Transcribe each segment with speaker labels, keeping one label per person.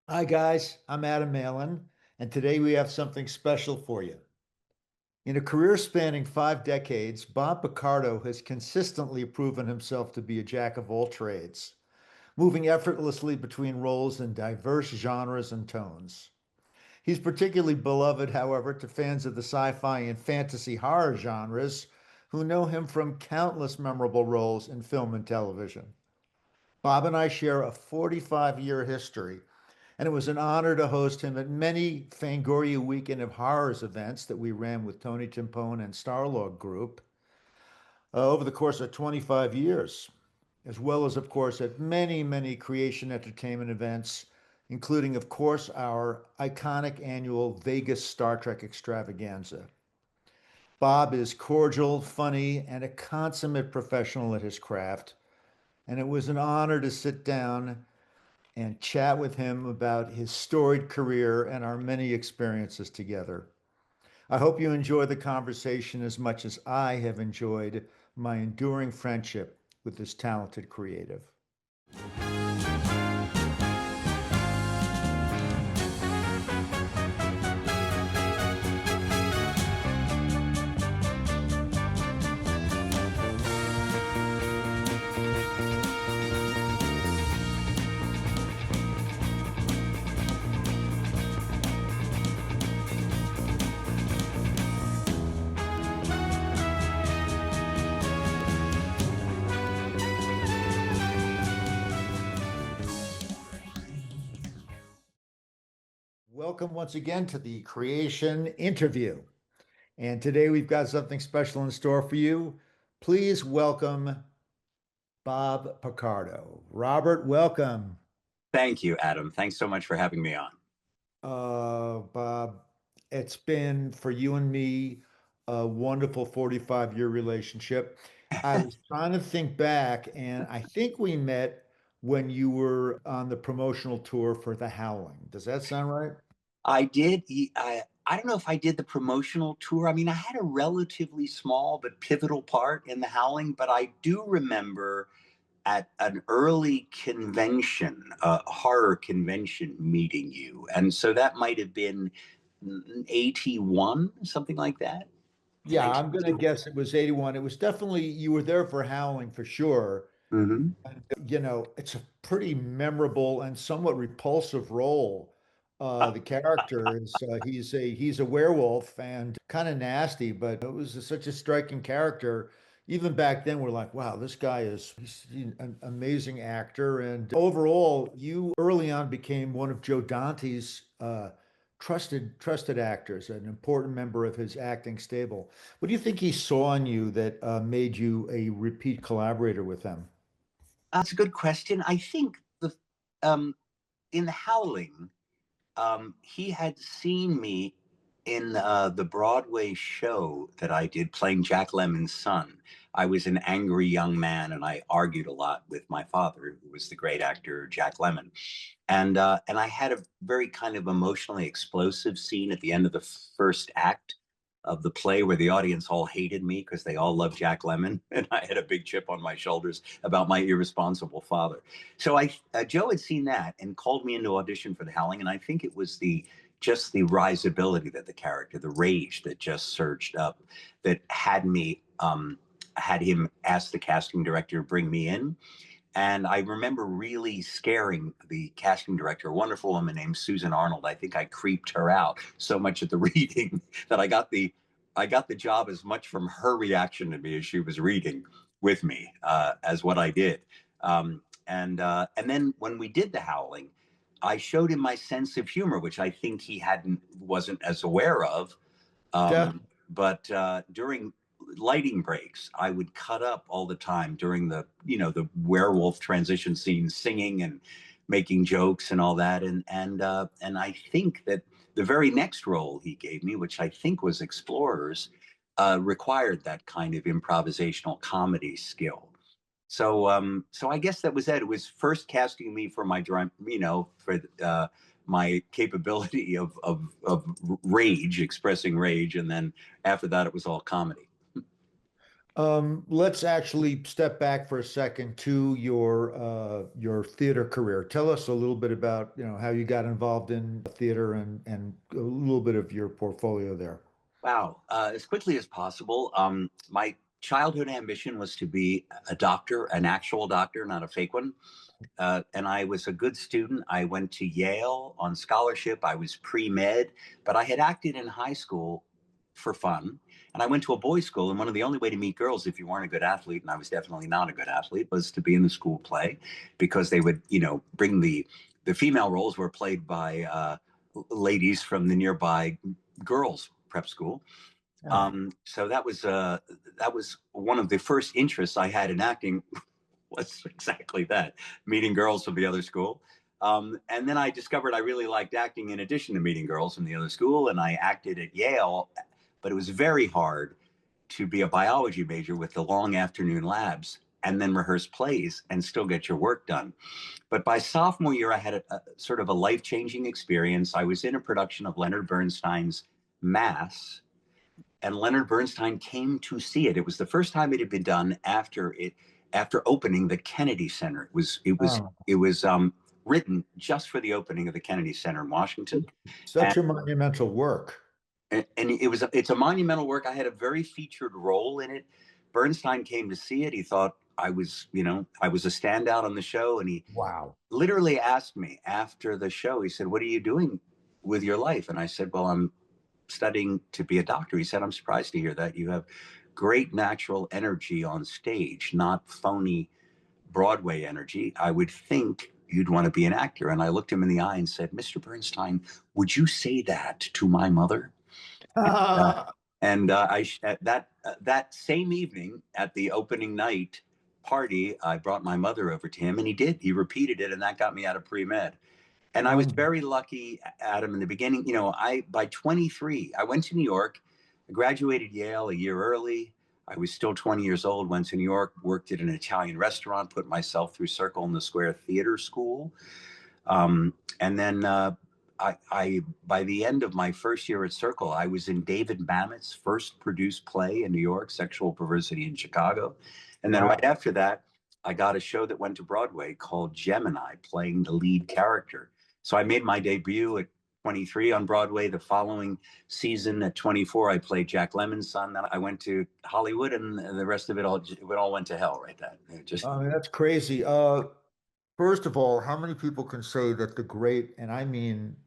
Speaker 1: Hi, guys. I'm Adam Malin, and today we have something special for you. In a career spanning 5 decades, Bob Picardo has consistently proven himself to be a jack of all trades, moving effortlessly between roles in diverse genres and tones. He's particularly beloved, however, to fans of the sci-fi and fantasy horror genres who know him from countless memorable roles in film and television. Bob and I share a 45-year history, and it was an honor to host him at many Fangoria Weekend of Horrors events that we ran with Tony Timpone and Starlog Group over the course of 25 years, as well as, of course, at many, many creation entertainment events, including, of course, our iconic annual Vegas Star Trek extravaganza. Bob is cordial, funny, and a consummate professional at his craft, and it was an honor to sit down and chat with him about his storied career and our many experiences together. I hope you enjoy the conversation as much as I have enjoyed my enduring friendship with this talented creative. Welcome once again to the Creation Interview. And today we've got something special in store for you. Please welcome Bob Picardo. Robert, welcome.
Speaker 2: Thank you, Adam. Thanks so much for having me on.
Speaker 1: Bob, it's been for you and me a wonderful 45-year relationship. I was trying to think back, and I think we met when you were on the promotional tour for The Howling. Does that sound right?
Speaker 2: I did. I don't know if I did the promotional tour. I mean, I had a relatively small but pivotal part in The Howling, but I do remember at an early convention, a horror convention, meeting you. And so that might have been 81, something like that.
Speaker 1: Yeah, I'm going to guess it was 81. It was definitely, you were there for Howling for sure.
Speaker 2: Mm-hmm.
Speaker 1: It's a pretty memorable and somewhat repulsive role. The character is he's a werewolf and kind of nasty, but it was such a striking character. Even back then, we're like, wow, he's an amazing actor. And overall, you early on became one of Joe Dante's trusted actors, an important member of his acting stable. What do you think he saw in you that made you a repeat collaborator with him?
Speaker 2: That's a good question. I think um, in The Howling, he had seen me in the Broadway show that I did playing Jack Lemmon's son. I was an angry young man, and I argued a lot with my father, who was the great actor Jack Lemmon. And I had a very kind of emotionally explosive scene at the end of the first act of the play where the audience all hated me because they all loved Jack Lemmon, and I had a big chip on my shoulders about my irresponsible father. So Joe had seen that and called me into audition for The Howling, and I think it was the just the risability that the character, the rage that just surged up, that had him ask the casting director to bring me in. And I remember really scaring the casting director, a wonderful woman named Susan Arnold. I think I creeped her out so much at the reading that I got the job as much from her reaction to me as she was reading with me as what I did. And then when we did The Howling, I showed him my sense of humor, which I think he wasn't as aware of.
Speaker 1: Def
Speaker 2: But during lighting breaks, I would cut up all the time during the werewolf transition scenes, singing and making jokes and all that. And I think that the very next role he gave me, which I think was Explorers, required that kind of improvisational comedy skill. So I guess that was it. It was first casting me for my drum, for my capability of rage, expressing rage, and then after that, it was all comedy.
Speaker 1: Let's actually step back for a second to your theater career. Tell us a little bit about, how you got involved in theater and a little bit of your portfolio there.
Speaker 2: Wow. As quickly as possible. My childhood ambition was to be a doctor, an actual doctor, not a fake one. And I was a good student. I went to Yale on scholarship. I was pre med, but I had acted in high school for fun. And I went to a boys' school. And one of the only way to meet girls, if you weren't a good athlete, and I was definitely not a good athlete, was to be in the school play, because they would, bring the female roles were played by ladies from the nearby girls' prep school.
Speaker 1: Oh,
Speaker 2: So that was one of the first interests I had in acting, was exactly that, meeting girls from the other school. And then I discovered I really liked acting in addition to meeting girls from the other school, and I acted at Yale, but it was very hard to be a biology major with the long afternoon labs and then rehearse plays and still get your work done. But by sophomore year, I had a sort of a life changing experience. I was in a production of Leonard Bernstein's Mass, and Leonard Bernstein came to see it. It was the first time it had been done after opening the Kennedy Center.
Speaker 1: oh,
Speaker 2: It was written just for the opening of the Kennedy Center in Washington,
Speaker 1: such
Speaker 2: and
Speaker 1: a monumental work.
Speaker 2: it's a monumental work. I had a very featured role in it. Bernstein came to see it. He thought I was a standout on the show, and he
Speaker 1: Wow.
Speaker 2: literally asked me after the show. He said, "What are you doing with your life?" And I said, "Well, I'm studying to be a doctor." He said, "I'm surprised to hear that. You have great natural energy on stage, not phony Broadway energy. I would think you'd want to be an actor." And I looked him in the eye and said, "Mr. Bernstein, would you say that to my mother?" Uh, and at that same evening at the opening night party, I brought my mother over to him, and he did. He repeated it, and that got me out of pre med. And I was
Speaker 1: Um,
Speaker 2: very lucky, Adam, in the beginning. I by 23, I went to New York. I graduated Yale a year early. I was still 20 years old, went to New York, worked at an Italian restaurant, put myself through Circle in the Square Theater School. And then I, by the end of my first year at Circle, I was in David Mamet's first produced play in New York, Sexual Perversity in Chicago. And then right
Speaker 1: wow.
Speaker 2: after that, I got a show that went to Broadway called Gemini, playing the lead character. So I made my debut at 23 on Broadway. The following season at 24, I played Jack Lemmon's son. Then I went to Hollywood, and the rest of it all went to hell right then. It just
Speaker 1: I mean, that's crazy. First of all, how many people can say that the great, and I mean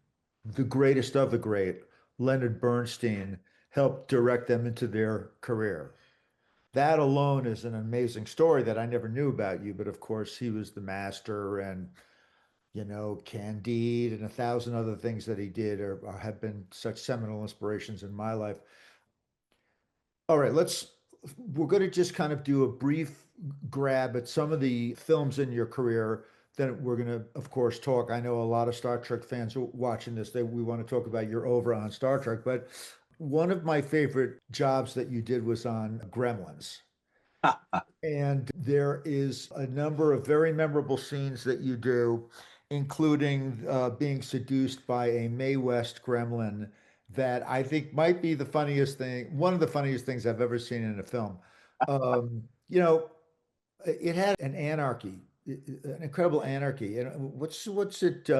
Speaker 1: the greatest of the great, Leonard Bernstein, helped direct them into their career? That alone is an amazing story that I never knew about you, but of course he was the master and Candide and a thousand other things that he did have been such seminal inspirations in my life. All right, we're going to just kind of do a brief grab at some of the films in your career. Then we're going to, of course, talk. I know a lot of Star Trek fans are watching this. We want to talk about your over on Star Trek, but one of my favorite jobs that you did was on Gremlins. And there is a number of very memorable scenes that you do, including being seduced by a Mae West gremlin that I think might be the funniest thing, one of the funniest things I've ever seen in a film. It had an anarchy, an incredible anarchy. And what's it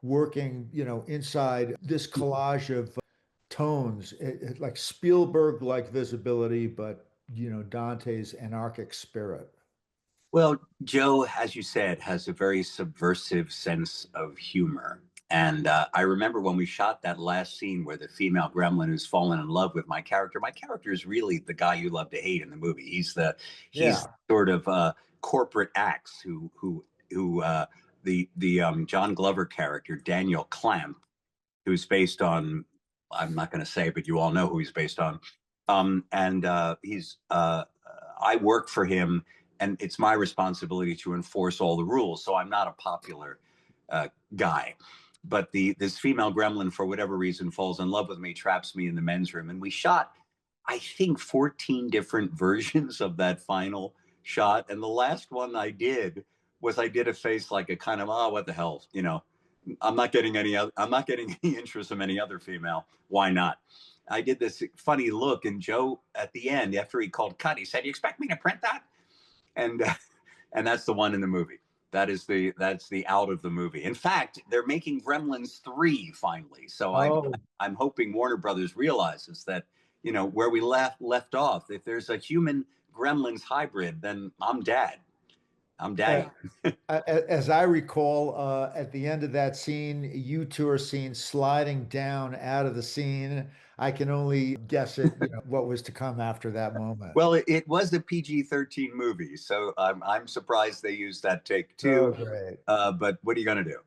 Speaker 1: working, inside this collage of tones, like Spielberg-like visibility, but Dante's anarchic spirit.
Speaker 2: Well, Joe, as you said, has a very subversive sense of humor. And I remember when we shot that last scene where the female gremlin who's fallen in love with my character. My character is really the guy you love to hate in the movie. He's
Speaker 1: Yeah.
Speaker 2: sort of corporate axe who the John Glover character Daniel Clamp, who's based on, I'm not going to say, but you all know who he's based on. And I work for him, and it's my responsibility to enforce all the rules. So I'm not a popular guy. But this female gremlin, for whatever reason, falls in love with me, traps me in the men's room. And we shot, I think, 14 different versions of that final shot. And the last one I did was I did a face like a kind of, oh, what the hell, I'm not getting any interest from any other female. Why not? I did this funny look, and Joe at the end, after he called cut, he said, "You expect me to print that?" And and that's the one in the movie. That's the out of the movie. In fact, they're making Gremlins 3 finally. So
Speaker 1: Oh,
Speaker 2: I'm hoping Warner Brothers realizes that, where we left off. If there's a human Gremlins hybrid, then I'm dad. I'm
Speaker 1: uh,
Speaker 2: daddy.
Speaker 1: as I recall, at the end of that scene, you two are seen sliding down out of the scene. I can only guess at, what was to come after that moment.
Speaker 2: Well, it was a PG-13 movie, so I'm surprised they used that take
Speaker 1: Oh,
Speaker 2: too.
Speaker 1: great.
Speaker 2: But what are you going to do?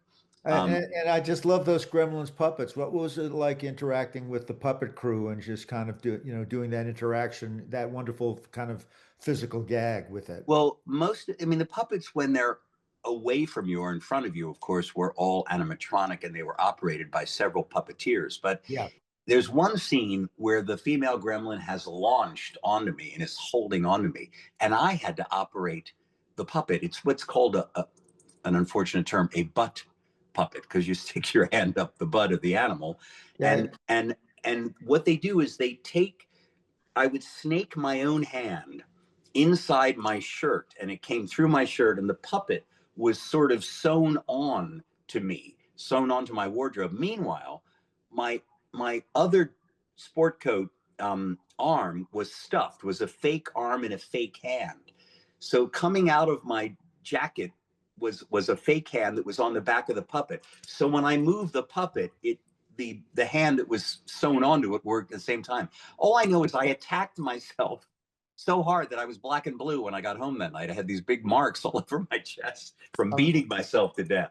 Speaker 2: Um,
Speaker 1: And I just love those Gremlins puppets. What was it like interacting with the puppet crew and just kind of doing that interaction, that wonderful kind of physical gag with it?
Speaker 2: Well, I mean, the puppets, when they're away from you or in front of you, of course, were all animatronic and they were operated by several puppeteers. But
Speaker 1: Yeah.
Speaker 2: there's one scene where the female gremlin has launched onto me and is holding onto me, and I had to operate the puppet. It's what's called an unfortunate term, a butt puppet, because you stick your hand up the butt of the animal,
Speaker 1: Yeah.
Speaker 2: and what they do is they take I would snake my own hand inside my shirt, and it came through my shirt, and the puppet was sort of sewn on to me, sewn onto my wardrobe. Meanwhile, my my other sport coat arm was stuffed, was a fake arm and a fake hand. So coming out of my jacket was a fake hand that was on the back of the puppet. So when I moved the puppet, the hand that was sewn onto it worked at the same time. All I know is I attacked myself so hard that I was black and blue when I got home that night. I had these big marks all over my chest from
Speaker 1: Uh,
Speaker 2: beating myself to death.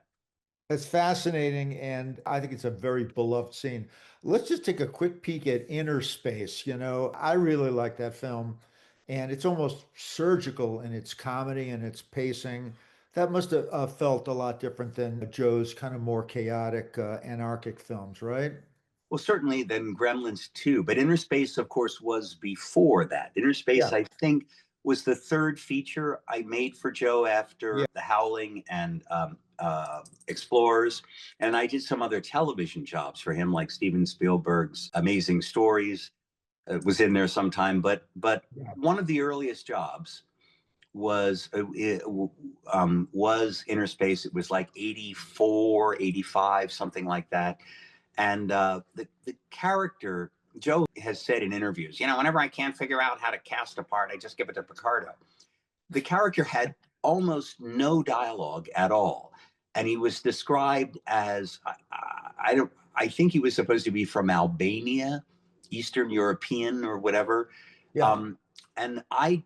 Speaker 1: It's fascinating, and I think it's a very beloved scene. Let's just take a quick peek at Inner Space. I really like that film, and it's almost surgical in its comedy and its pacing. That must have felt a lot different than Joe's kind of more chaotic, anarchic films, right?
Speaker 2: Well, certainly then Gremlins 2, but Inner Space, of course, was before that. Inner Space,
Speaker 1: Yeah,
Speaker 2: I think, was the third feature I made for Joe after
Speaker 1: yeah,
Speaker 2: The Howling and Explorers. And I did some other television jobs for him, like Steven Spielberg's Amazing Stories was in there sometime. But
Speaker 1: yeah.
Speaker 2: one of the earliest jobs was Inner Space. It was like 84, 85, something like that. And the character, Joe has said in interviews, whenever I can't figure out how to cast a part, I just give it to Picardo. The character had almost no dialogue at all. And he was described as, I don't, I think he was supposed to be from Albania, Eastern European or whatever.
Speaker 1: Yeah.
Speaker 2: Um, and I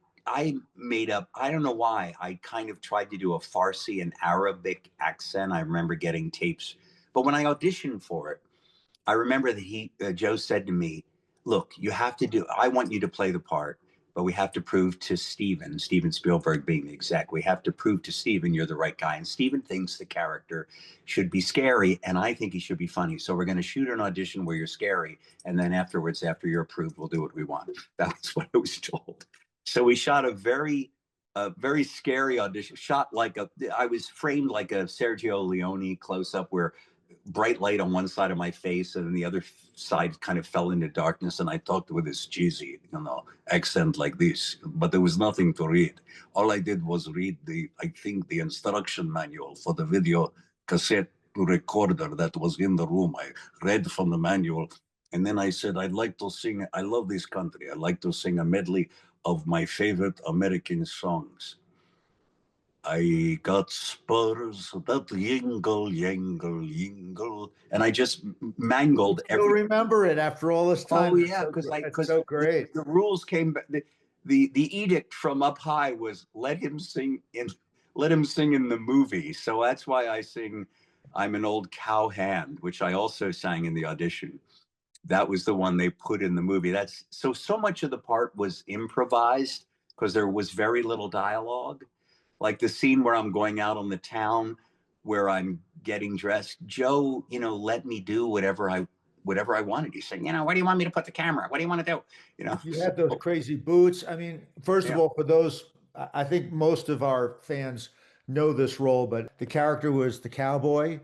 Speaker 2: made up, I don't know why, I kind of tried to do a Farsi and Arabic accent. I remember getting tapes. But when I auditioned for it, I remember that Joe said to me, "Look, I want you to play the part, but we have to prove to Steven Spielberg being the exec, we have to prove to Steven you're the right guy. And Steven thinks the character should be scary, and I think he should be funny. So we're going to shoot an audition where you're scary, and then afterwards, after you're approved, we'll do what we want." That's what I was told. So we shot a very scary audition. I was framed like a Sergio Leone close up where bright light on one side of my face and then the other side kind of fell into darkness, and I talked with this cheesy accent like this, but there was nothing to read. All I did was read the instruction manual for the video cassette recorder that was in the room. I read from the manual, and then I said, "I'd like to sing, I love this country, I'd like to sing a medley of my favorite American songs. I got spurs that yingle, yingle, yingle," and I just
Speaker 1: You
Speaker 2: mangled
Speaker 1: still
Speaker 2: every.
Speaker 1: remember it after all this
Speaker 2: Oh
Speaker 1: time. That's
Speaker 2: yeah,
Speaker 1: so,
Speaker 2: because I
Speaker 1: that's
Speaker 2: because
Speaker 1: so
Speaker 2: the,
Speaker 1: great.
Speaker 2: the rules came. The edict from up high was let him sing in the movie. So that's why I sing "I'm an Old Cow Hand," which I also sang in the audition. That was the one they put in the movie. That's so much of the part was improvised because there was very little dialogue. Like the scene where I'm going out on the town where I'm getting dressed, Joe, let me do whatever I wanted. He's saying, "Where do you want me to put the camera? What do you want to do?"
Speaker 1: You
Speaker 2: So
Speaker 1: had those crazy boots. I mean, first of
Speaker 2: yeah.
Speaker 1: all, for those, I think most of our fans know this role, but the character was the cowboy,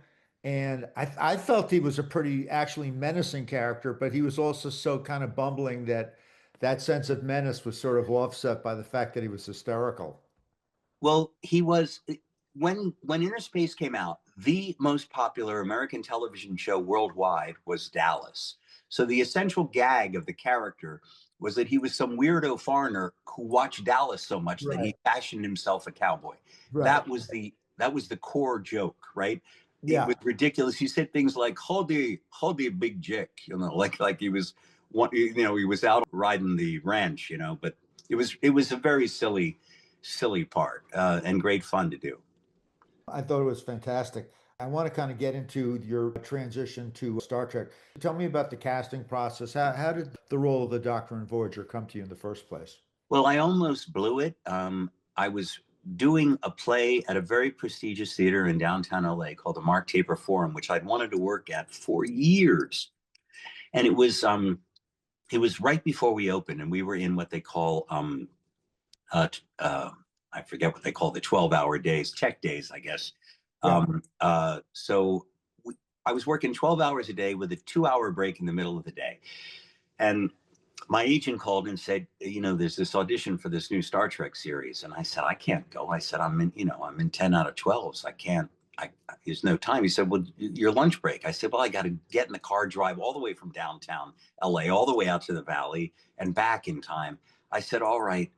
Speaker 1: And I felt he was a pretty actually menacing character, but he was also so kind of bumbling that that sense of menace was sort of offset by the fact that he was hysterical.
Speaker 2: Well, he was when Inner Space came out, the most popular American television show worldwide was Dallas. So the essential gag of the character was that he was some weirdo foreigner who watched Dallas so much that
Speaker 1: Right.
Speaker 2: he fashioned himself a cowboy.
Speaker 1: Right.
Speaker 2: That was the core joke, right? It was
Speaker 1: Yeah.
Speaker 2: ridiculous. He said things like "Howdy, big Jick," like he was he was out riding the ranch, but it was a very silly part and great fun to do.
Speaker 1: I thought it was fantastic. I want to kind of get into your transition to Star Trek. Tell me about the casting process. How did the role of the Doctor in Voyager come to you in the first place?
Speaker 2: Well, I almost blew it. I was doing a play at a very prestigious theater in downtown LA called the Mark Taper Forum, which I'd wanted to work at for years. And it was right before we opened, and we were in what they call uh, uh, I forget what they call the 12-hour days, tech days, I guess.
Speaker 1: Yeah.
Speaker 2: So I was working 12 hours a day with a 2-hour break in the middle of the day. And my agent called and said, there's this audition for this new Star Trek series. And I said, I can't go. I said, I'm in 10 out of 12. So I can't, there's no time. He said, well, your lunch break. I said, well, I got to get in the car, drive all the way from downtown LA, all the way out to the Valley and back in time. I said, all right,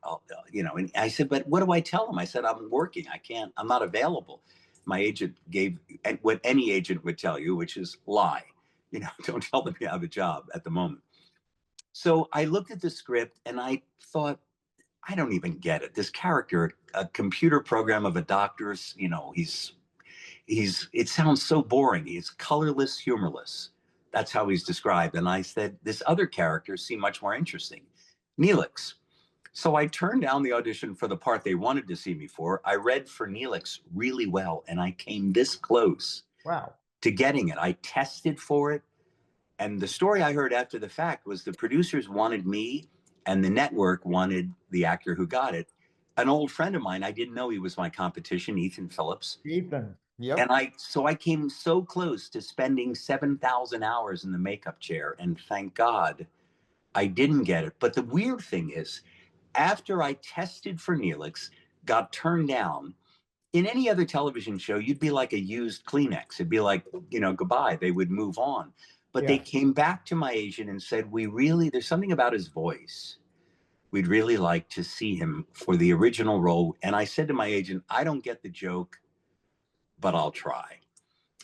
Speaker 2: and I said, but what do I tell him? I said, I'm working. I can't, I'm not available. My agent gave what any agent would tell you, which is lie. Don't tell them you have a job at the moment. So I looked at the script and I thought, I don't even get it. This character, a computer program of a doctor's, it sounds so boring. He's colorless, humorless. That's how he's described. And I said, this other character seemed much more interesting. Neelix. So I turned down the audition for the part they wanted to see me for. I read for Neelix really well, and I came this close
Speaker 1: Wow.
Speaker 2: to getting it. I tested for it. And the story I heard after the fact was the producers wanted me and the network wanted the actor who got it. An old friend of mine, I didn't know he was my competition, Ethan Phillips.
Speaker 1: Ethan.
Speaker 2: And
Speaker 1: Yep.
Speaker 2: I came so close to spending 7,000 hours in the makeup chair. And thank God I didn't get it. But the weird thing is, after I tested for Neelix, got turned down, in any other television show, you'd be like a used Kleenex. It'd be like, goodbye. They would move on. But they
Speaker 1: Yeah.
Speaker 2: came back to my agent and said, there's something about his voice. We'd really like to see him for the original role. And I said to my agent, I don't get the joke, but I'll try.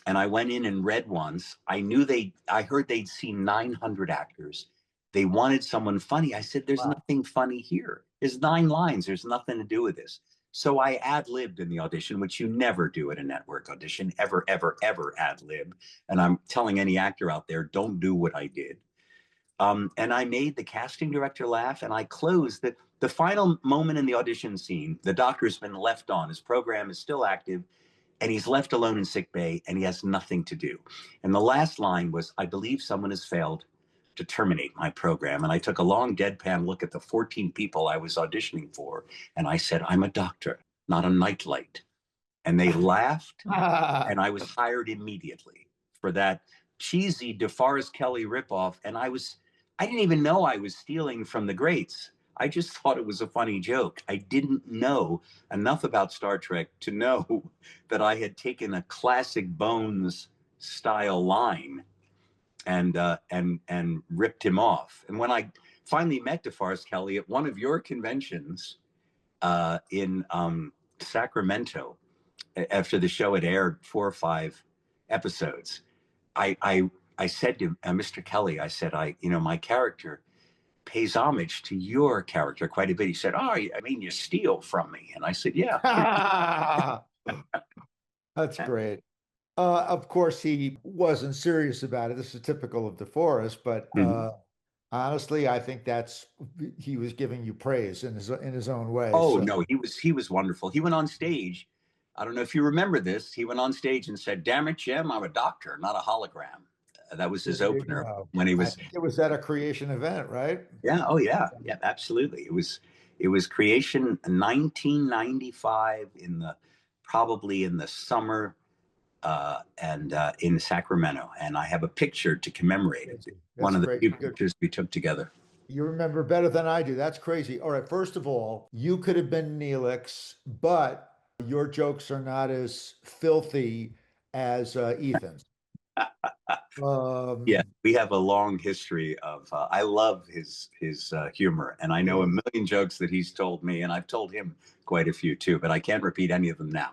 Speaker 2: And I went in and read once. I heard they'd seen 900 actors. They wanted someone funny. I said, there's
Speaker 1: Wow.
Speaker 2: nothing funny here. There's 9 lines. There's nothing to do with this. So I ad-libbed in the audition, which you never do at a network audition, ever, ever, ever ad-lib. And I'm telling any actor out there, don't do what I did. And I made the casting director laugh, and I closed the final moment in the audition scene. The doctor's been left on. His program is still active, and he's left alone in sick bay, and he has nothing to do. And the last line was, I believe someone has failed to terminate my program. And I took a long deadpan look at the 14 people I was auditioning for, and I said, I'm a doctor, not a nightlight. And they laughed, and I was hired immediately for that cheesy DeForest Kelly ripoff. And I didn't even know I was stealing from the greats. I just thought it was a funny joke. I didn't know enough about Star Trek to know that I had taken a classic Bones style line and ripped him off. And when I finally met DeForest Kelly at one of your conventions in Sacramento, after the show had aired 4 or 5 episodes, I said to Mr. Kelly, I said, my character pays homage to your character quite a bit. He said, oh, I mean, you steal from me. And I said, yeah.
Speaker 1: That's great. Of course, he wasn't serious about it. This is typical of DeForest, but
Speaker 2: Mhm.
Speaker 1: honestly, I think he was giving you praise in his own way.
Speaker 2: Oh
Speaker 1: So
Speaker 2: no, he was wonderful. He went on stage. I don't know if you remember this. He went on stage and said, damn it, Jim, I'm a doctor, not a hologram. That was his
Speaker 1: there you
Speaker 2: opener
Speaker 1: go.
Speaker 2: when he
Speaker 1: I
Speaker 2: was.
Speaker 1: think it was at a creation event, right?
Speaker 2: Yeah, oh yeah, yeah, absolutely. It was creation 1995 probably in the summer and in Sacramento, and I have a picture to commemorate it.
Speaker 1: Crazy.
Speaker 2: One
Speaker 1: That's
Speaker 2: of the
Speaker 1: great.
Speaker 2: few
Speaker 1: Good.
Speaker 2: pictures we took together.
Speaker 1: You remember better than I do. That's crazy. All right. First of all, you could have been Neelix, but your jokes are not as filthy as Ethan's.
Speaker 2: Yeah,
Speaker 1: Um,
Speaker 2: we have a long history of. I love his humor, and I know a
Speaker 1: yeah.
Speaker 2: million jokes that he's told me, and I've told him quite a few too. But I can't repeat any of them now.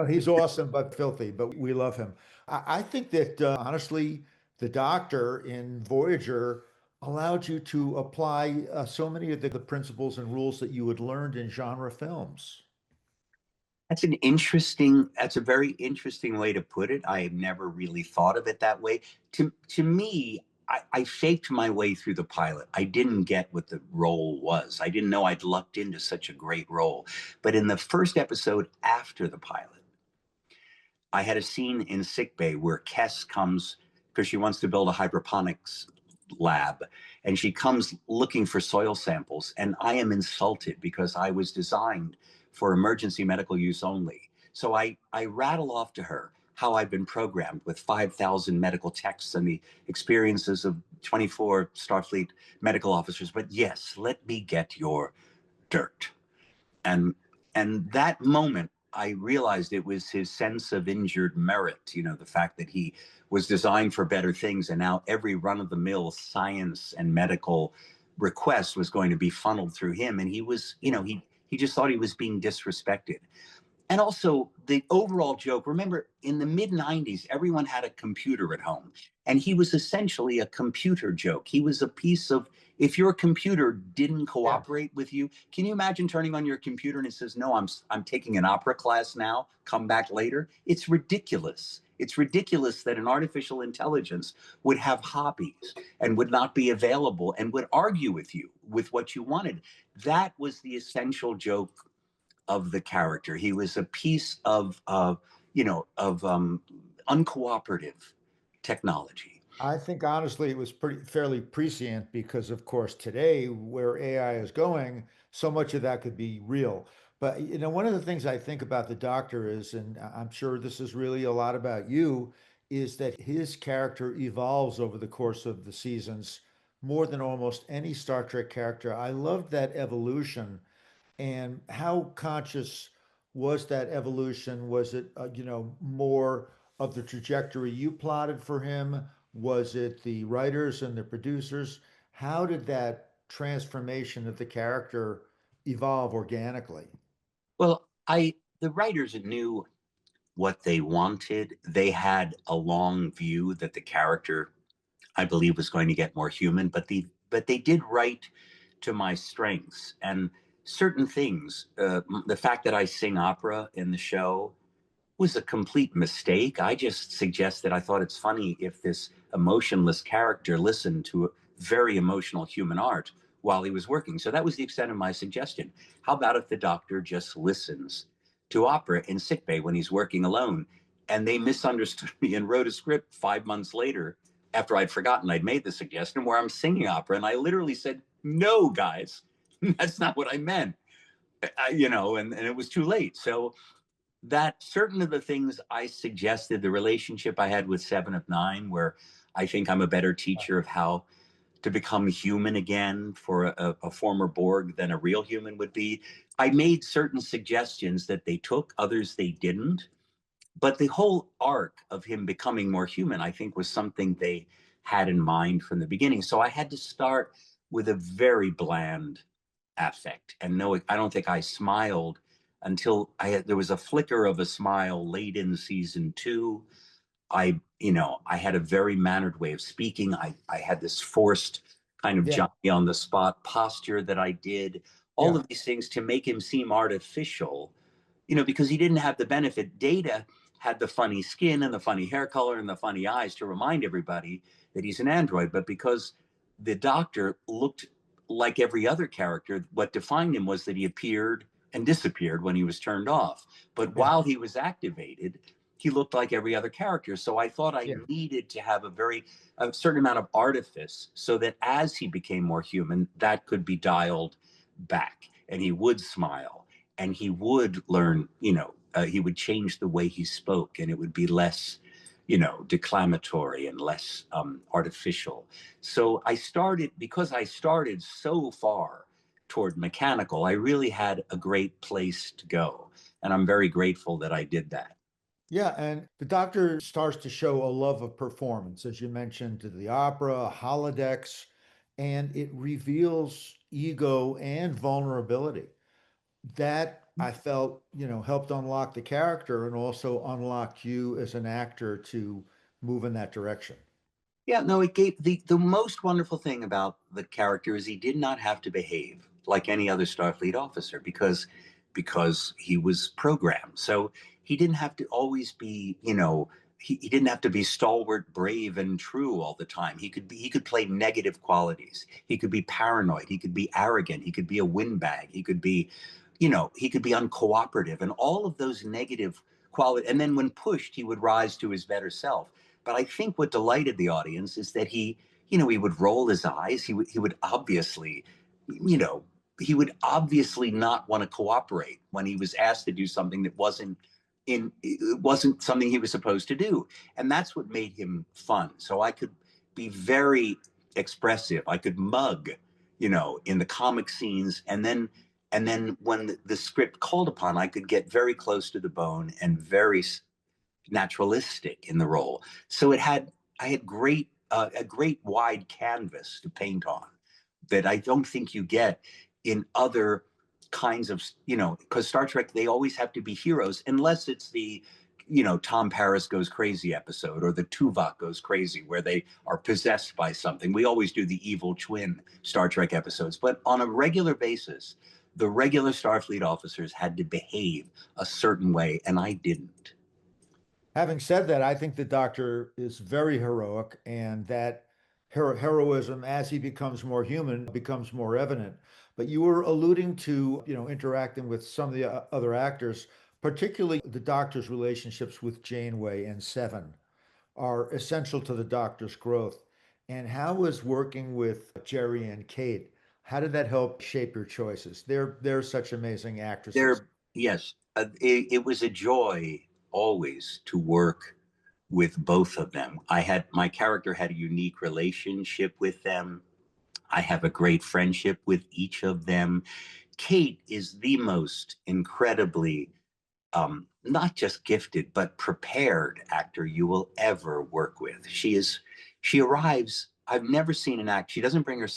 Speaker 1: He's awesome, but filthy, but we love him. I think that honestly, the Doctor in Voyager allowed you to apply so many of the principles and rules that you had learned in genre films.
Speaker 2: That's a very interesting way to put it. I have never really thought of it that way. To me, I shaped my way through the pilot. I didn't get what the role was. I didn't know I'd lucked into such a great role. But in the first episode after the pilot, I had a scene in sickbay where Kess comes because she wants to build a hydroponics lab, and she comes looking for soil samples, and I am insulted because I was designed for emergency medical use only. So I rattle off to her how I've been programmed with 5,000 medical texts and the experiences of 24 Starfleet medical officers. But yes, let me get your dirt. And and that moment I realized it was his sense of injured merit, the fact that he was designed for better things, and now every run-of-the-mill science and medical request was going to be funneled through him, and he was, he just thought he was being disrespected. And also the overall joke, remember in the mid 90s, everyone had a computer at home. And he was essentially a computer joke. He was a piece of, if your computer didn't
Speaker 1: Yeah.
Speaker 2: cooperate with you, can you imagine turning on your computer and it says, no, I'm taking an opera class now, come back later? It's ridiculous. It's ridiculous that an artificial intelligence would have hobbies and would not be available and would argue with you with what you wanted. That was the essential joke of the character. He was a piece of uncooperative technology.
Speaker 1: I think honestly it was pretty fairly prescient because of course today where AI is going, so much of that could be real. But one of the things I think about the Doctor is, and I'm sure this is really a lot about you, is that his character evolves over the course of the seasons more than almost any Star Trek character. I loved that evolution. And how conscious was that evolution? Was it, more of the trajectory you plotted for him? Was it the writers and the producers? How did that transformation of the character evolve organically?
Speaker 2: Well, the writers knew what they wanted. They had a long view that the character, I believe, was going to get more human, but they did write to my strengths and certain things. The fact that I sing opera in the show was a complete mistake. I just suggested I thought it's funny if this emotionless character listened to a very emotional human art while he was working. So that was the extent of my suggestion. How about if the Doctor just listens to opera in sickbay when he's working alone? And they misunderstood me and wrote a script 5 months later after I'd forgotten I'd made the suggestion where I'm singing opera. And I literally said, no, guys, that's not what I meant. And it was too late. So that certain of the things I suggested, the relationship I had with Seven of Nine, where I think I'm a better teacher of how to become human again for a former Borg than a real human would be. I made certain suggestions that they took, others they didn't. But the whole arc of him becoming more human, I think, was something they had in mind from the beginning. So I had to start with a very bland affect. And no, I don't think I smiled until there was a flicker of a smile late in season two. I had a very mannered way of speaking. I had this forced kind of
Speaker 1: Yeah,
Speaker 2: Johnny on the spot posture that I did, all
Speaker 1: yeah,
Speaker 2: of these things to make him seem artificial, because he didn't have the benefit. Data had the funny skin and the funny hair color and the funny eyes to remind everybody that he's an android. But because the Doctor looked like every other character, what defined him was that he appeared and disappeared when he was turned off. But
Speaker 1: yeah,
Speaker 2: while he was activated, he looked like every other character. So I thought I
Speaker 1: yeah.
Speaker 2: needed to have a certain amount of artifice so that as he became more human, that could be dialed back and he would smile and he would learn, he would change the way he spoke, and it would be less, declamatory and less artificial. So because I started so far toward mechanical, I really had a great place to go. And I'm very grateful that I did that.
Speaker 1: Yeah, and the Doctor starts to show a love of performance, as you mentioned, to the opera, holodecks, and it reveals ego and vulnerability. That I felt, helped unlock the character and also unlocked you as an actor to move in that direction.
Speaker 2: Yeah, no, it gave the most wonderful thing about the character is he did not have to behave like any other Starfleet officer because he was programmed. So he didn't have to always be, he didn't have to be stalwart, brave, and true all the time. He could play negative qualities. He could be paranoid. He could be arrogant. He could be a windbag. He could be uncooperative, and all of those negative qualities. And then when pushed, he would rise to his better self. But I think what delighted the audience is that he would roll his eyes. He would obviously, you know, he would obviously not want to cooperate when he was asked to do something that wasn't something he was supposed to do. And that's what made him fun. So I could be very expressive. I could mug, in the comic scenes, and then when the script called upon, I could get very close to the bone and very naturalistic in the role. So I had a great wide canvas to paint on that I don't think you get in other kinds of, because Star Trek, they always have to be heroes unless it's the, Tom Paris goes crazy episode, or the Tuvok goes crazy where they are possessed by something. We always do the evil twin Star Trek episodes, but on a regular basis, the regular Starfleet officers had to behave a certain way, and I didn't.
Speaker 1: Having said that, I think the Doctor is very heroic, and that heroism, as he becomes more human, becomes more evident. But you were alluding to, interacting with some of the other actors, particularly the Doctor's relationships with Janeway and Seven are essential to the Doctor's growth. And how was working with Jerry and Kate? How did that help shape your choices? They're such amazing actresses.
Speaker 2: Yes, it was a joy always to work with both of them. My character had a unique relationship with them. I have a great friendship with each of them. Kate is the most incredibly, not just gifted, but prepared actor you will ever work with. She arrives. I've never seen an act. She doesn't bring her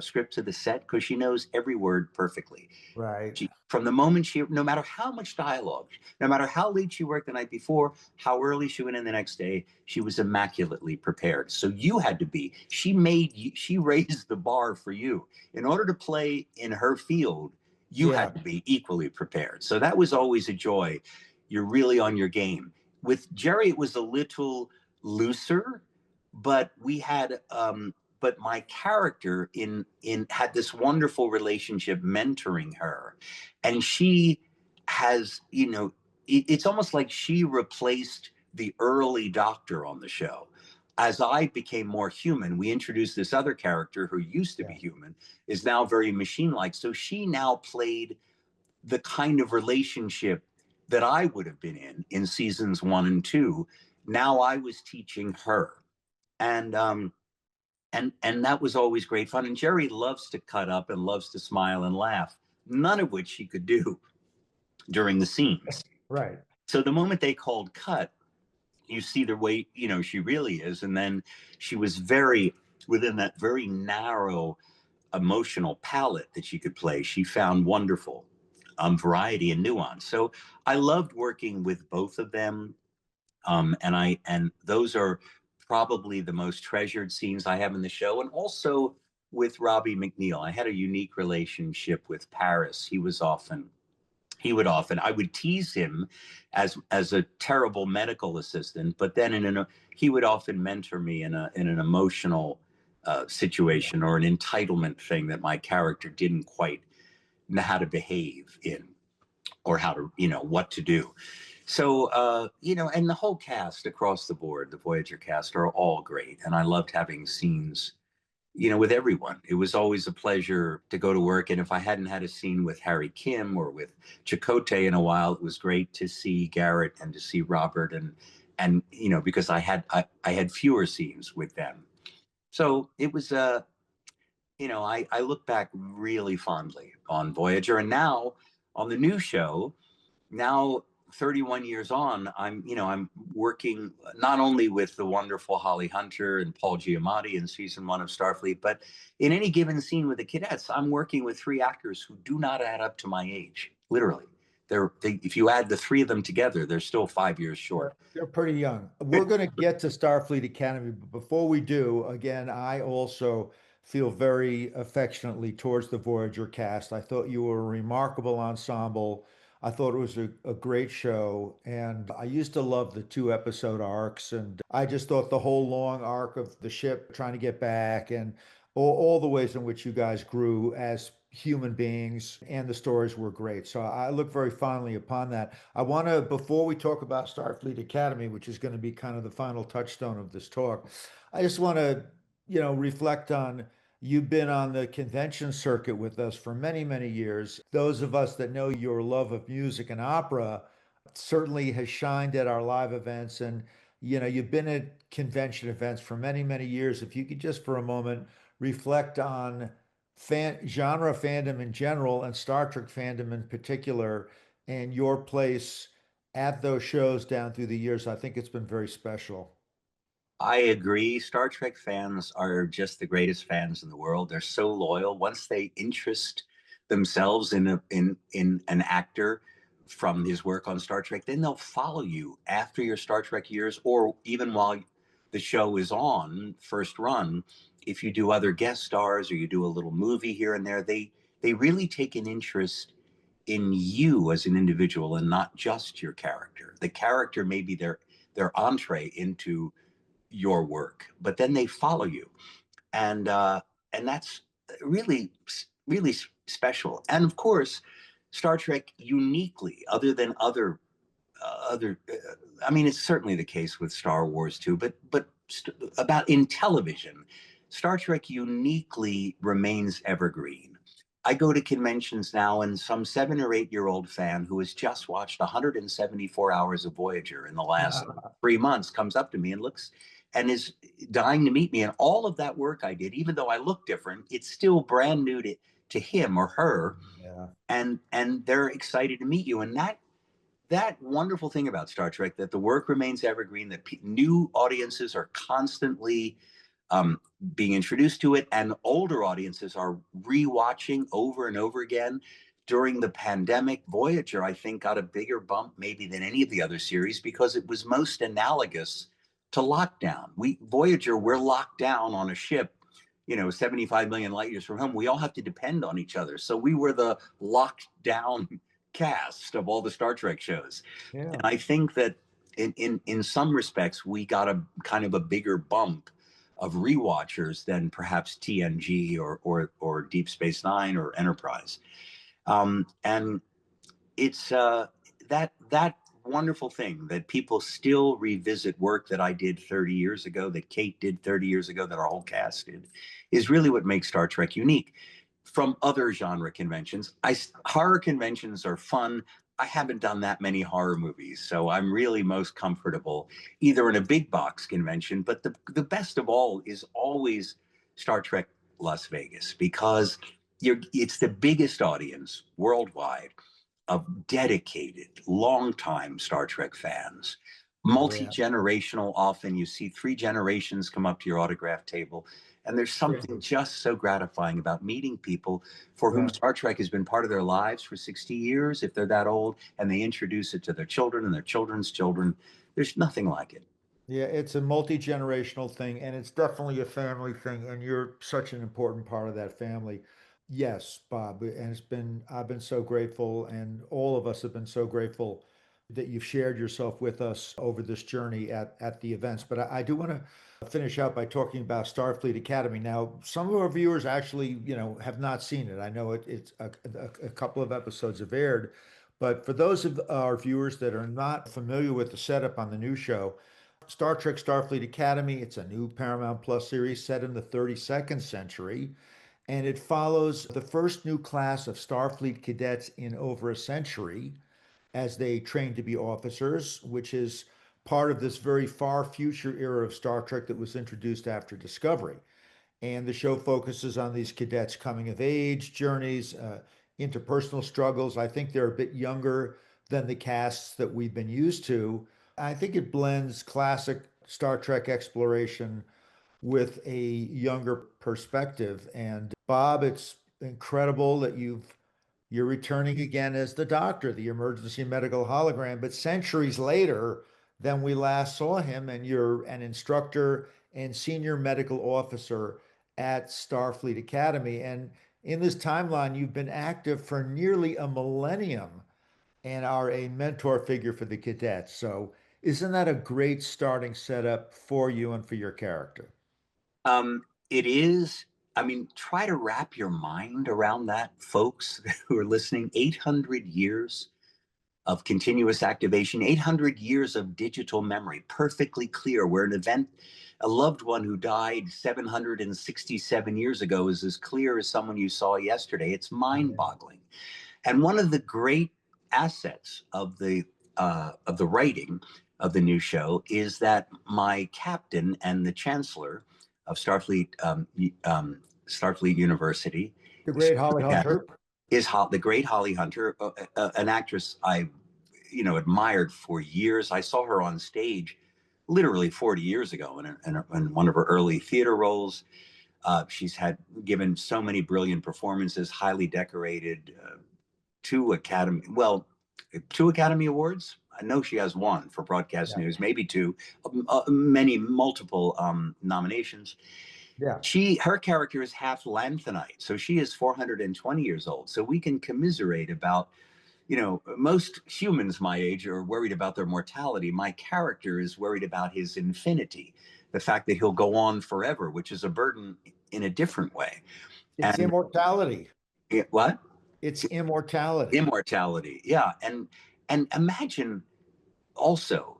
Speaker 2: script to the set because she knows every word perfectly.
Speaker 1: Right.
Speaker 2: From the moment no matter how much dialogue, no matter how late she worked the night before, how early she went in the next day, she was immaculately prepared. So you had to be. She raised the bar for you in order to play in her field. You
Speaker 1: Yeah.
Speaker 2: had to be equally prepared. So that was always a joy. You're really on your game. With Jerry, it was a little looser, but but my character in had this wonderful relationship mentoring her, and she has, it's almost like she replaced the early Doctor on the show. As I became more human, we introduced this other character who used to be
Speaker 1: Yeah.
Speaker 2: human, is now very machine-like. So she now played the kind of relationship that I would have been in seasons 1 and 2. Now I was teaching her, and and that was always great fun. And Jerry loves to cut up and loves to smile and laugh, none of which she could do during the scenes.
Speaker 1: Right.
Speaker 2: So the moment they called cut, you see the way, she really is. And then she was very within that very narrow emotional palette that she could play. She found wonderful variety and nuance. So I loved working with both of them. And those are probably the most treasured scenes I have in the show. And also with Robbie McNeil, I had a unique relationship with Paris. I would tease him as a terrible medical assistant, but then he would often mentor me in an emotional situation or an entitlement thing that my character didn't quite know how to behave in, or how to, what to do. So, and the whole cast across the board, the Voyager cast, are all great. And I loved having scenes with everyone. It was always a pleasure to go to work. And if I hadn't had a scene with Harry Kim or with Chakotay in a while, it was great to see Garrett and to see Robert and because I had fewer scenes with them. So it was I look back really fondly on Voyager. And now on the new show, now 31 years on, I'm working not only with the wonderful Holly Hunter and Paul Giamatti in season one of Starfleet, but in any given scene with the cadets, I'm working with three actors who do not add up to my age, literally. If you add the three of them together, they're still 5 years short.
Speaker 1: They're pretty young. We're going to get to Starfleet Academy, but before we do, again, I also feel very affectionately towards the Voyager cast. I thought you were a remarkable ensemble. I thought it was a great show, and I used to love the two episode arcs, and I just thought the whole long arc of the ship trying to get back and all the ways in which you guys grew as human beings and the stories were great. So I look very fondly upon that. I want to, before we talk about Starfleet Academy, which is going to be kind of the final touchstone of this talk, I just want to, reflect on you've been on the convention circuit with us for many, many years. Those of us that know your love of music and opera certainly has shined at our live events. And, you've been at convention events for many, many years. If you could just for a moment reflect on genre fandom in general and Star Trek fandom in particular, and your place at those shows down through the years. I think it's been very special.
Speaker 2: I agree. Star Trek fans are just the greatest fans in the world. They're so loyal. Once they interest themselves in an actor from his work on Star Trek, then they'll follow you after your Star Trek years, or even while the show is on first run. If you do other guest stars or you do a little movie here and there, they really take an interest in you as an individual and not just your character. The character may be their entree into your work, but then they follow you, and that's really really special. And of course, Star Trek uniquely, other than other, I mean, it's certainly the case with Star Wars too, but about in television, Star Trek uniquely remains evergreen. I go to conventions now, and some 7 or 8 year old fan who has just watched 174 hours of Voyager in the last 3 months comes up to me and looks and is dying to meet me. And all of that work I did, even though I look different, it's still brand new to him or her,
Speaker 1: Yeah.
Speaker 2: and they're excited to meet you. And that wonderful thing about Star Trek, that the work remains evergreen, that new audiences are constantly um, being introduced to it, and older audiences are rewatching over and over again. During the pandemic, Voyager, I think, got a bigger bump maybe than any of the other series because it was most analogous to lockdown. Voyager, we're locked down on a ship, 75 million light years from home. We all have to depend on each other. So we were the locked down cast of all the Star Trek shows. And
Speaker 1: Yeah.
Speaker 2: I think that in some respects, we got a kind of a bigger bump of rewatchers than perhaps TNG or Deep Space Nine or Enterprise. And it's that wonderful thing that people still revisit work that I did 30 years ago, that Kate did 30 years ago, that our whole cast did, is really what makes Star Trek unique from other genre conventions. Horror conventions are fun. I haven't done that many horror movies, so I'm really most comfortable either in a big box convention, but the best of all is always Star Trek Las Vegas, because it's the biggest audience worldwide of dedicated, longtime Star Trek fans. Multi
Speaker 1: Yeah.
Speaker 2: generational, often you see three generations come up to your autograph table. And there's
Speaker 1: Yeah.
Speaker 2: something just so gratifying about meeting people for whom
Speaker 1: Yeah.
Speaker 2: Star Trek has been part of their lives for 60 years, if they're that old, and they introduce it to their children and their children's children. There's nothing like it.
Speaker 1: Yeah, it's a multi-generational thing, and it's definitely a family thing, and you're such an important part of that family. Yes, Bob, and I've been so grateful, and all of us have been so grateful that you've shared yourself with us over this journey at the events. But I do want to finish up by talking about Starfleet Academy. Now, some of our viewers actually, have not seen it. I know it's a couple of episodes have aired, but for those of our viewers that are not familiar with the setup on the new show, Star Trek Starfleet Academy. It's a new Paramount Plus series set in the 32nd century, and it follows the first new class of Starfleet cadets in over a century as they train to be officers, which is part of this very far future era of Star Trek that was introduced after Discovery. And the show focuses on these cadets' coming of age journeys, interpersonal struggles. I think they're a bit younger than the casts that we've been used to. I think it blends classic Star Trek exploration with a younger perspective. And Bob, it's incredible that you're returning again as the doctor, the emergency medical hologram. But centuries later than we last saw him, and you're an instructor and senior medical officer at Starfleet Academy. And in this timeline, you've been active for nearly a millennium and are a mentor figure for the cadets. So, isn't that a great starting setup for you and for your character?
Speaker 2: It is. I mean, try to wrap your mind around that, folks who are listening. 800 years of continuous activation, 800 years of digital memory, perfectly clear, where an event, a loved one who died 767 years ago is as clear as someone you saw yesterday. It's mind
Speaker 1: Yeah.
Speaker 2: boggling. And one of the great assets of the writing of the new show is that my captain and the chancellor of Starfleet University,
Speaker 1: The great Holly Hunter.
Speaker 2: is the great Holly Hunter, an actress I admired for years. I saw her on stage literally 40 years ago in one of her early theater roles. She's had given so many brilliant performances, highly decorated, two Academy, well, two Academy Awards. I know she has one for broadcast
Speaker 1: Yeah.
Speaker 2: news, maybe two, many multiple nominations.
Speaker 1: Yeah.
Speaker 2: Her character is half Lanthanite, so she is 420 years old. So we can commiserate about, most humans my age are worried about their mortality. My character is worried about his infinity, the fact that he'll go on forever, which is a burden in a different way.
Speaker 1: It's
Speaker 2: And
Speaker 1: immortality.
Speaker 2: what?
Speaker 1: It's immortality.
Speaker 2: Immortality, yeah. And imagine also,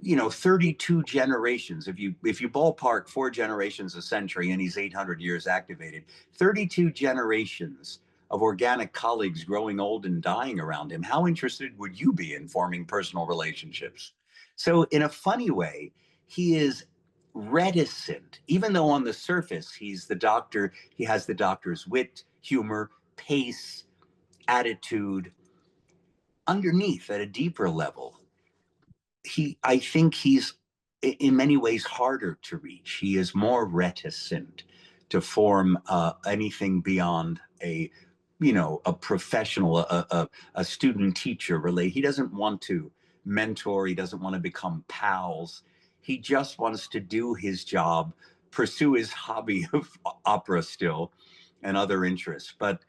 Speaker 2: 32 generations. If you ballpark 4 generations a century and he's 800 years activated, 32 generations of organic colleagues growing old and dying around him. How interested would you be in forming personal relationships? So in a funny way, he is reticent, even though on the surface he's the doctor. He has the doctor's wit, humor, pace, attitude. Underneath, at a deeper level, I think he's in many ways harder to reach. He is more reticent to form anything beyond a professional, a student teacher relate. He doesn't want to mentor. He doesn't want to become pals. He just wants to do his job, pursue his hobby of opera still, and other interests. But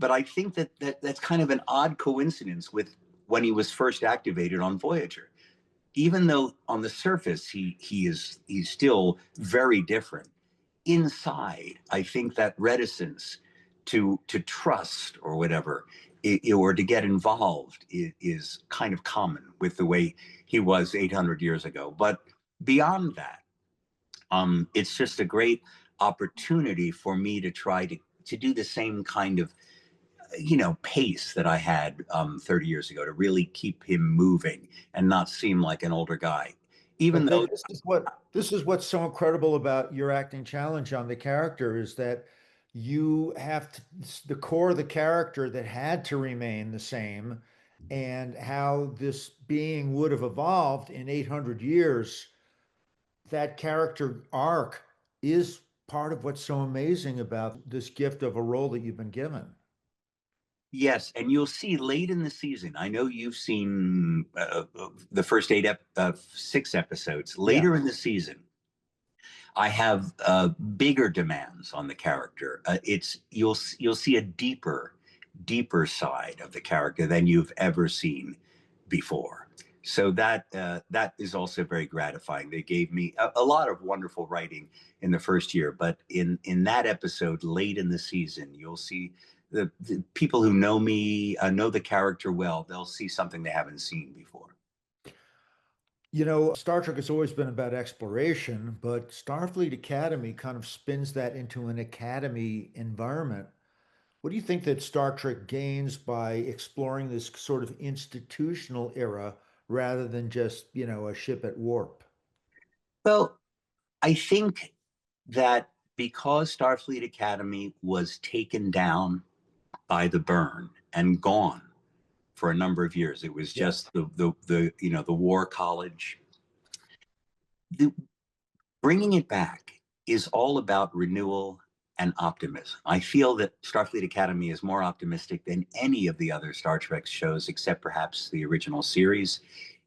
Speaker 2: I think that's kind of an odd coincidence with when he was first activated on Voyager. Even though on the surface he's still very different, inside I think that reticence to trust or whatever, or to get involved, is kind of common with the way he was 800 years ago. But beyond that, it's just a great opportunity for me to try to do the same kind of pace that I had 30 years ago, to really keep him moving and not seem like an older guy. Even
Speaker 1: But
Speaker 2: though,
Speaker 1: this is what's so incredible about your acting challenge on the character is that you have to, the core of the character that had to remain the same, and how this being would have evolved in 800 years. That character arc is part of what's so amazing about this gift of a role that you've been given.
Speaker 2: yes, and you'll see late in the season. I know you've seen the first 6 episodes.
Speaker 1: Yeah.
Speaker 2: Later in the season, I have bigger demands on the character. It's you'll see a deeper side of the character than you've ever seen before. So that is also very gratifying. They gave me a lot of wonderful writing in the first year, but in that episode late in the season, you'll see the people who know me, know the character well. They'll see something they haven't seen before.
Speaker 1: Star Trek has always been about exploration, but Starfleet Academy kind of spins that into an academy environment. What do you think that Star Trek gains by exploring this sort of institutional era rather than just, a ship at warp?
Speaker 2: Well, I think that because Starfleet Academy was taken down by the burn and gone for a number of years, it was
Speaker 1: Yeah.
Speaker 2: just the war college. The, Bringing it back is all about renewal and optimism. I feel that Starfleet Academy is more optimistic than any of the other Star Trek shows, except perhaps the original series.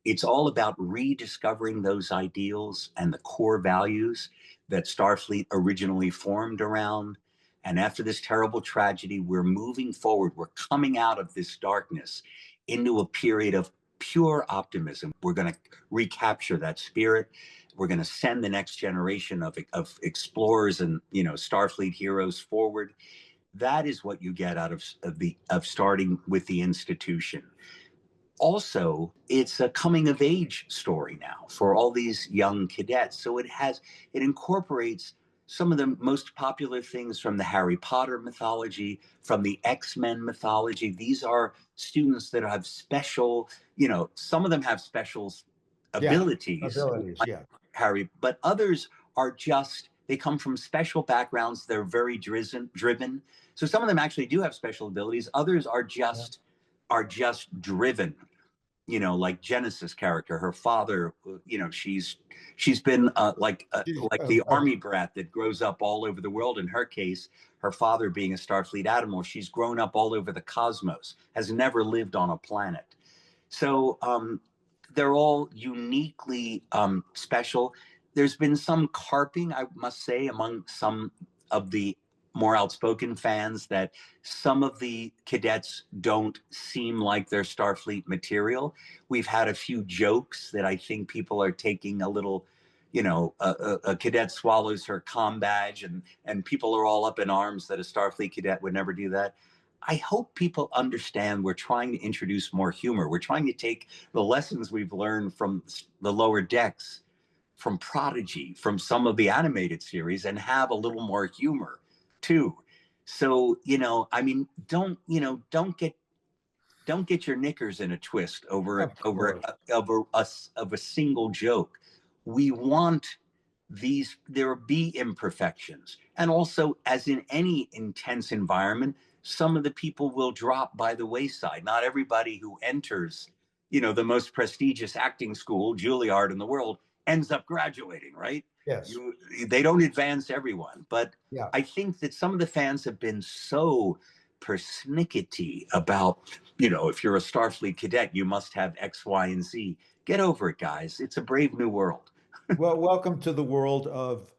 Speaker 2: It's all about rediscovering those ideals and the core values that Starfleet originally formed around. And after this terrible tragedy, we're moving forward. We're coming out of this darkness into a period of pure optimism. We're going to recapture that spirit. We're going to send the next generation of explorers and Starfleet heroes forward. That is what you get out of starting with the institution. Also, it's a coming of age story now for all these young cadets. So it incorporates some of the most popular things from the Harry Potter mythology, from the X-Men mythology. These are students that have special, some of them have special
Speaker 1: Yeah.
Speaker 2: abilities,
Speaker 1: Abilities.
Speaker 2: like
Speaker 1: Yeah.
Speaker 2: Harry, but others are just they come from special backgrounds. They're very driven. So some of them actually do have special abilities. Others
Speaker 1: Yeah.
Speaker 2: are just driven, like Genesis character, her father, she's been
Speaker 1: She's
Speaker 2: like the army brat that grows up all over the world. In her case, her father being a Starfleet admiral, she's grown up all over the cosmos, has never lived on a planet. So they're all uniquely special. There's been some carping, I must say, among some of the more outspoken fans that some of the cadets don't seem like they're Starfleet material. We've had a few jokes that I think people are taking a little, a cadet swallows her comm badge, and people are all up in arms that a Starfleet cadet would never do that. I hope people understand we're trying to introduce more humor. We're trying to take the lessons we've learned from the lower decks, from Prodigy, from some of the animated series, and have a little more humor too. So, I mean, don't get your knickers in a twist over
Speaker 1: Of course.
Speaker 2: of a single joke. We want there be imperfections, and also, as in any intense environment, some of the people will drop by the wayside. Not everybody who enters, the most prestigious acting school, Juilliard, in the world, ends up graduating, right?
Speaker 1: Yes.
Speaker 2: You They don't advance everyone, but
Speaker 1: Yeah.
Speaker 2: I think that some of the fans have been so persnickety about, if you're a Starfleet cadet, you must have X, Y, and Z. Get over it, guys. It's a brave new world.
Speaker 1: Well, welcome to the world of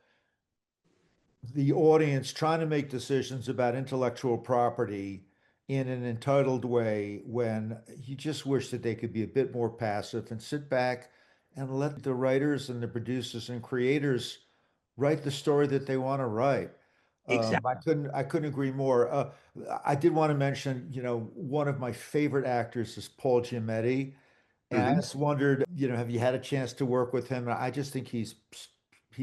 Speaker 1: the audience trying to make decisions about intellectual property in an entitled way when you just wish that they could be a bit more passive and sit back and let the writers and the producers and creators write the story that they want to write.
Speaker 2: Exactly.
Speaker 1: I couldn't agree more. I did want to mention, one of my favorite actors is Paul Giamatti. And I
Speaker 2: Mm-hmm.
Speaker 1: just wondered, have you had a chance to work with him? I just think he's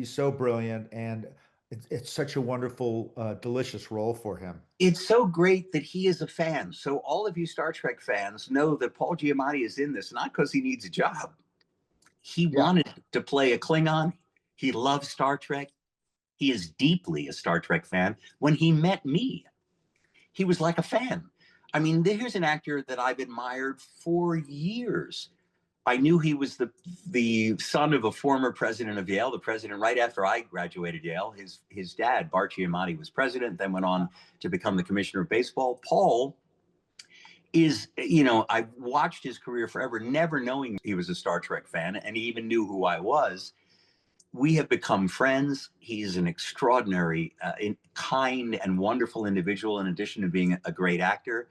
Speaker 1: so brilliant, and it's such a wonderful, delicious role for him.
Speaker 2: It's so great that he is a fan. So all of you Star Trek fans know that Paul Giamatti is in this, not because he needs a job. He
Speaker 1: Yeah,
Speaker 2: wanted to play a Klingon. He loves Star Trek. He is deeply a Star Trek fan. When he met me, he was like a fan. I mean, here's an actor that I've admired for years. I knew he was the son of a former president of Yale, the president right after I graduated Yale. His dad, Bart Giamatti, was president, then went on to become the commissioner of baseball. Paul is, I've watched his career forever, never knowing he was a Star Trek fan, and he even knew who I was. We have become friends. He's an extraordinary, kind, and wonderful individual, in addition to being a great actor.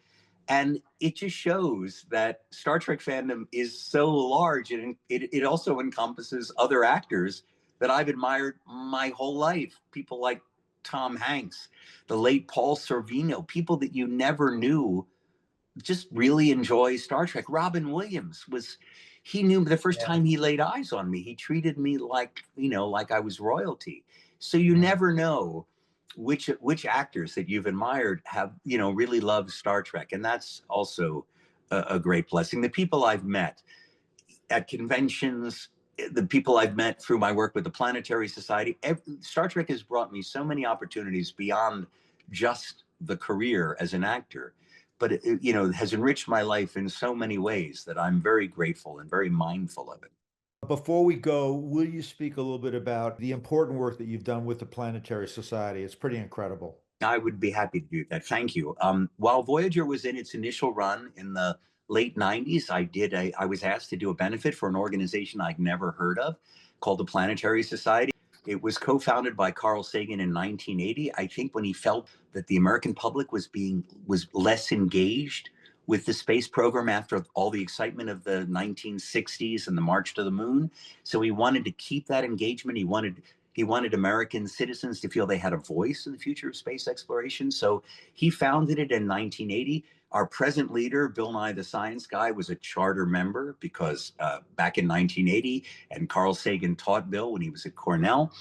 Speaker 2: And it just shows that Star Trek fandom is so large, and it also encompasses other actors that I've admired my whole life. People like Tom Hanks, the late Paul Sorvino, people that you never knew just really enjoy Star Trek. Robin Williams he knew the first
Speaker 1: Yeah.
Speaker 2: time he laid eyes on me, he treated me like, like I was royalty. So you
Speaker 1: Right.
Speaker 2: never know which actors that you've admired have, really loved Star Trek. And that's also a great blessing. The people I've met at conventions, the people I've met through my work with the Planetary Society, Star Trek has brought me so many opportunities beyond just the career as an actor, but has enriched my life in so many ways that I'm very grateful and very mindful of it.
Speaker 1: Before we go, will you speak a little bit about the important work that you've done with the Planetary Society? It's pretty incredible.
Speaker 2: I would be happy to do that. Thank you. While Voyager was in its initial run in the late 90s, I was asked to do a benefit for an organization I'd never heard of called the Planetary Society. It was co-founded by Carl Sagan in 1980. I think when he felt that the American public was less engaged with the space program after all the excitement of the 1960s and the March to the Moon. So he wanted to keep that engagement. He wanted American citizens to feel they had a voice in the future of space exploration. So he founded it in 1980. Our present leader, Bill Nye the Science Guy, was a charter member because back in 1980, and Carl Sagan taught Bill when he was at Cornell.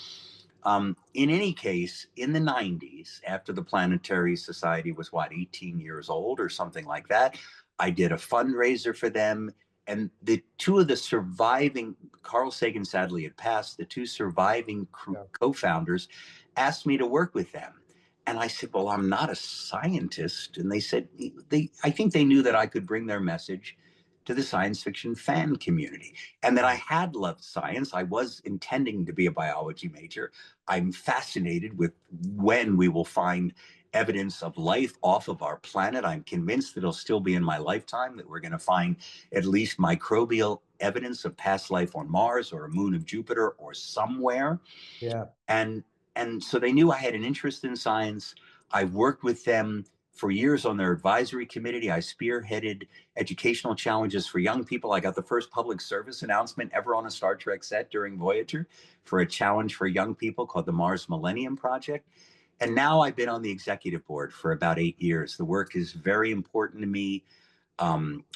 Speaker 2: In any case, in the 90s, after the Planetary Society was, 18 years old or something like that, I did a fundraiser for them. And the two of the surviving, Carl Sagan sadly had passed, the two surviving
Speaker 1: Yeah.
Speaker 2: co-founders asked me to work with them. And I said, well, I'm not a scientist. And they said, I think they knew that I could bring their message to the science fiction fan community and that I had loved science. I was intending to be a biology major. I'm fascinated with when we will find evidence of life off of our planet. I'm convinced that it'll still be in my lifetime, that we're going to find at least microbial evidence of past life on Mars or a moon of Jupiter or somewhere.
Speaker 1: Yeah.
Speaker 2: And so they knew I had an interest in science. I worked with them for years on their advisory committee. I spearheaded educational challenges for young people. I got the first public service announcement ever on a Star Trek set during Voyager for a challenge for young people called the Mars Millennium Project. And now I've been on the executive board for about 8 years. The work is very important to me.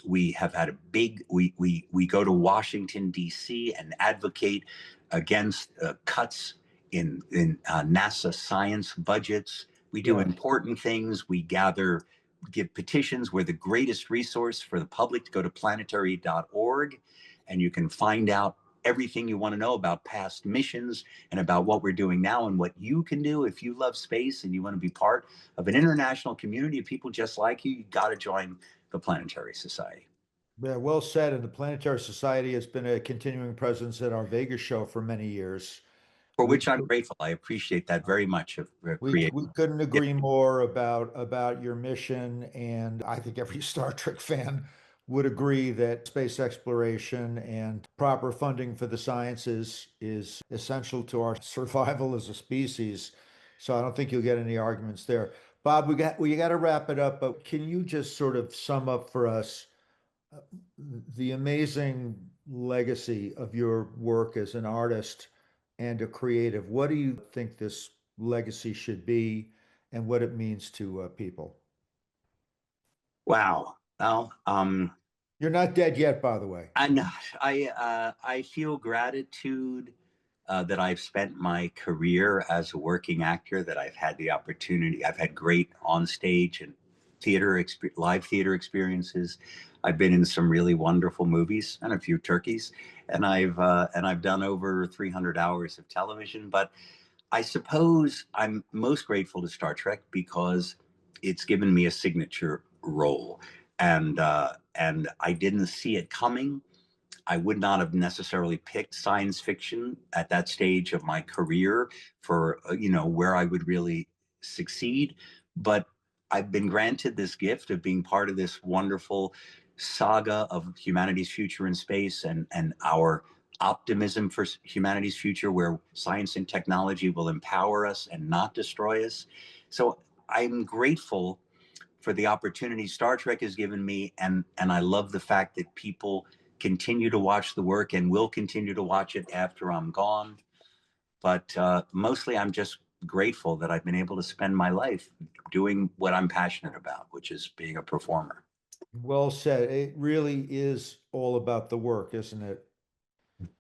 Speaker 2: We have had a big, we go to Washington, D.C. and advocate against cuts in NASA science budgets. We do
Speaker 1: Yeah.
Speaker 2: important things. We give petitions. We're the greatest resource for the public to go to planetary.org, and you can find out everything you want to know about past missions and about what we're doing now and what you can do if you love space and you want to be part of an international community of people just like you. You got to join the Planetary Society.
Speaker 1: Yeah, well said. And the Planetary Society has been a continuing presence at our Vegas show for many years.
Speaker 2: For
Speaker 1: We
Speaker 2: which I'm grateful. I appreciate that very much of creating.
Speaker 1: we couldn't
Speaker 2: Yeah.
Speaker 1: agree more about your mission, and I think every Star Trek fan would agree that space exploration and proper funding for the sciences is essential to our survival as a species. So I don't think you'll get any arguments there. Bob, we got to wrap it up, but can you just sort of sum up for us the amazing legacy of your work as an artist and a creative? What do you think this legacy should be and what it means to people?
Speaker 2: Wow. Well,
Speaker 1: You're not dead yet, by the way.
Speaker 2: I'm not. I feel gratitude that I've spent my career as a working actor. That I've had the opportunity. I've had great on stage and live theater experiences. I've been in some really wonderful movies and a few turkeys, and I've done over 300 hours of television. But I suppose I'm most grateful to Star Trek because it's given me a signature role, and I didn't see it coming. I would not have necessarily picked science fiction at that stage of my career for where I would really succeed, but I've been granted this gift of being part of this wonderful saga of humanity's future in space and our optimism for humanity's future, where science and technology will empower us and not destroy us. So I'm grateful for the opportunity Star Trek has given me, and I love the fact that people continue to watch the work and will continue to watch it after I'm gone. But mostly, I'm just grateful that I've been able to spend my life doing what I'm passionate about, which is being a performer.
Speaker 1: Well said. It really is all about the work, isn't it?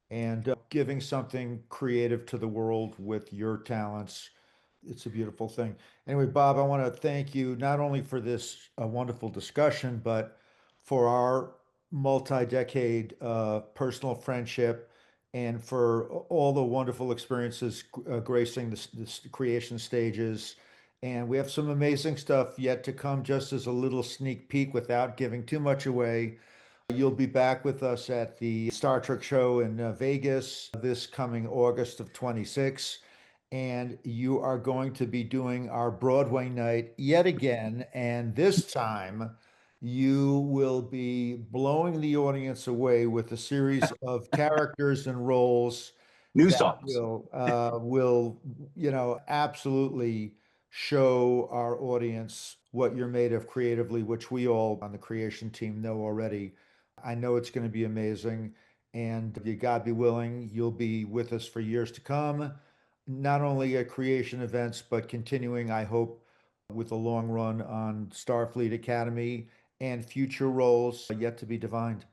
Speaker 1: And giving something creative to the world with your talents. It's a beautiful thing. Anyway, Bob, I want to thank you not only for this wonderful discussion, but for our multi-decade personal friendship and for all the wonderful experiences gracing this creation stages. And we have some amazing stuff yet to come, just as a little sneak peek without giving too much away. You'll be back with us at the Star Trek show in Vegas this coming August of 26. And you are going to be doing our Broadway night yet again. And this time you will be blowing the audience away with a series of characters and roles
Speaker 2: New
Speaker 1: that
Speaker 2: songs.
Speaker 1: will, absolutely show our audience what you're made of creatively, which we all on the creation team know already. I know it's going to be amazing. And you God be willing, you'll be with us for years to come, not only at creation events, but continuing, I hope, with a long run on Starfleet Academy and future roles yet to be defined.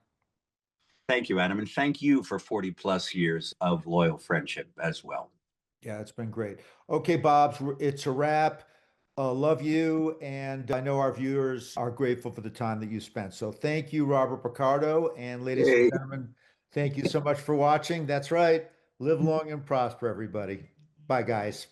Speaker 2: Thank you, Adam. And thank you for 40 plus years of loyal friendship as well.
Speaker 1: Yeah, it's been great. Okay, Bob's, it's a wrap. Love you. And I know our viewers are grateful for the time that you spent. So thank you, Robert Picardo. And ladies and
Speaker 2: Hey.
Speaker 1: gentlemen, thank you so much for watching. That's right. Live long and prosper, everybody. Bye, guys.